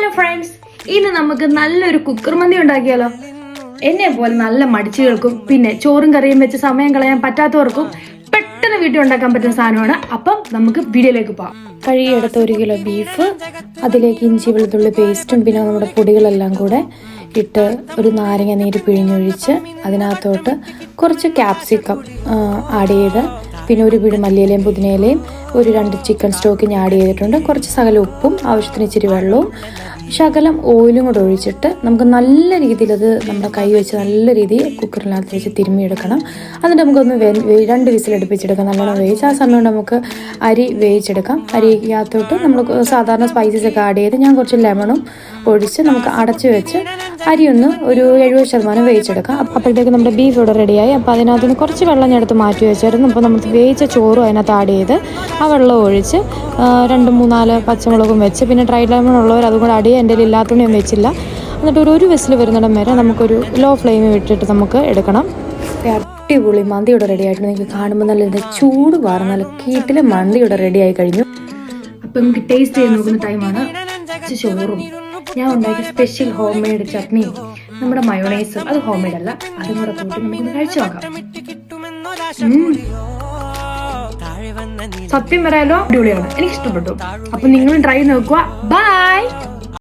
Hello friends, ഇന്ന് നമുക്ക് നല്ലൊരു കുക്കർ മന്തി ഉണ്ടാക്കിയാലോ. എന്നെ പോലെ നല്ല മടിച്ചുകൾക്കും പിന്നെ ചോറും കറിയും വെച്ച് സമയം കളയാൻ പറ്റാത്തവർക്കും പെട്ടെന്ന് വീട്ടിൽ ഉണ്ടാക്കാൻ പറ്റുന്ന സാധനമാണ്. അപ്പം നമുക്ക് വീഡിയോയിലേക്ക് പോകാം. കഴുകിയെടുത്ത 1 കിലോ ബീഫ്, അതിലേക്ക് ഇഞ്ചി വെളുത്തുള്ളി പേസ്റ്റും പിന്നെ നമ്മുടെ പൊടികളെല്ലാം കൂടെ ഇട്ട് ഒരു നാരങ്ങ നീര് പിഴിഞ്ഞൊഴിച്ച് അതിനകത്തോട്ട് കുറച്ച് ക്യാപ്സിക്കം ആഡ് ചെയ്ത് പിന്നെ ഒരു പിടി മല്ലിയിലയും പുതിനയിലയും ഒരു 2 ചിക്കൻ സ്റ്റോക്ക് ആഡ് ചെയ്തിട്ടുണ്ട്. കുറച്ച് സകല ഉപ്പും ആവശ്യത്തിന് ഇച്ചിരി വെള്ളവും ശകലം ഓയിലും കൂടെ ഒഴിച്ചിട്ട് നമുക്ക് നല്ല രീതിയിൽ അത് നമ്മുടെ കൈ വെച്ച് നല്ല രീതിയിൽ കുക്കറിനകത്ത് വെച്ച് തിരുമ്മിയെടുക്കണം. എന്നിട്ട് നമുക്കൊന്ന് 2 വിസിലടുപ്പിച്ചെടുക്കാം. നല്ലോണം വേവിച്ച് ആ സമയം നമുക്ക് അരി വേവിച്ചെടുക്കാം. അരിക്കകത്തോട്ട് നമ്മൾ സാധാരണ സ്പൈസസ് ഒക്കെ ആഡ് ചെയ്ത് ഞാൻ കുറച്ച് ലെമണും ഒഴിച്ച് നമുക്ക് അടച്ചു വെച്ച് അരി ഒന്ന് ഒരു 70% വേവിച്ചെടുക്കാം. അപ്പോഴത്തേക്ക് നമ്മുടെ ബീഫ് ഇവിടെ റെഡിയായി. അപ്പോൾ അതിനകത്ത് നിന്ന് കുറച്ച് വെള്ളം ഞാൻ എടുത്ത് മാറ്റി വെച്ചായിരുന്നു. അപ്പോൾ നമുക്ക് വേവിച്ച ചോറും അതിനകത്ത് ആഡ് ചെയ്ത് ആ വെള്ളം ഒഴിച്ച് 2, 3, 4 പച്ചമുളകും വെച്ച് പിന്നെ ഡ്രൈ ലെമൺ ഉള്ളവർ അതും കൂടെ ആഡ് ചെയ്യുക. എൻ്റെ ഇല്ലാത്തതുകൊണ്ട് ഞാൻ വെച്ചില്ല. എന്നിട്ട് ഒരു വിസിൽ വരുന്നിടം വരെ നമുക്കൊരു ലോ ഫ്ലെയിമിൽ വിട്ടിട്ട് നമുക്ക് എടുക്കണം. അടിപൊളി മന്തി ഇവിടെ റെഡി ആയിട്ട് നിങ്ങൾക്ക് കാണുമ്പോൾ നല്ല ചൂട് വാറ് നല്ല കീട്ടിലെ മന്തി ഇവിടെ റെഡി ആയി കഴിഞ്ഞു. അപ്പം നമുക്ക് ടേസ്റ്റ് ചെയ്ത് നോക്കുന്ന ടൈമാണ്. ചോറും ഞാൻ ഉണ്ടാക്കിയ സ്പെഷ്യൽ ഹോം മെയ്ഡ് ചട്നിയും നമ്മുടെ മയോണൈസും അത് ഹോം മെയ്ഡ് അല്ല, അതും കൂടെ കൂട്ടി നമുക്കൊന്ന് കഴിച്ചു നോക്കാം. സത്യം പറയാലോ അടിപൊളിയാണ്, എനിക്ക് ഇഷ്ടപ്പെട്ടു. അപ്പൊ നിങ്ങൾ ട്രൈ നോക്കുക. ബൈ.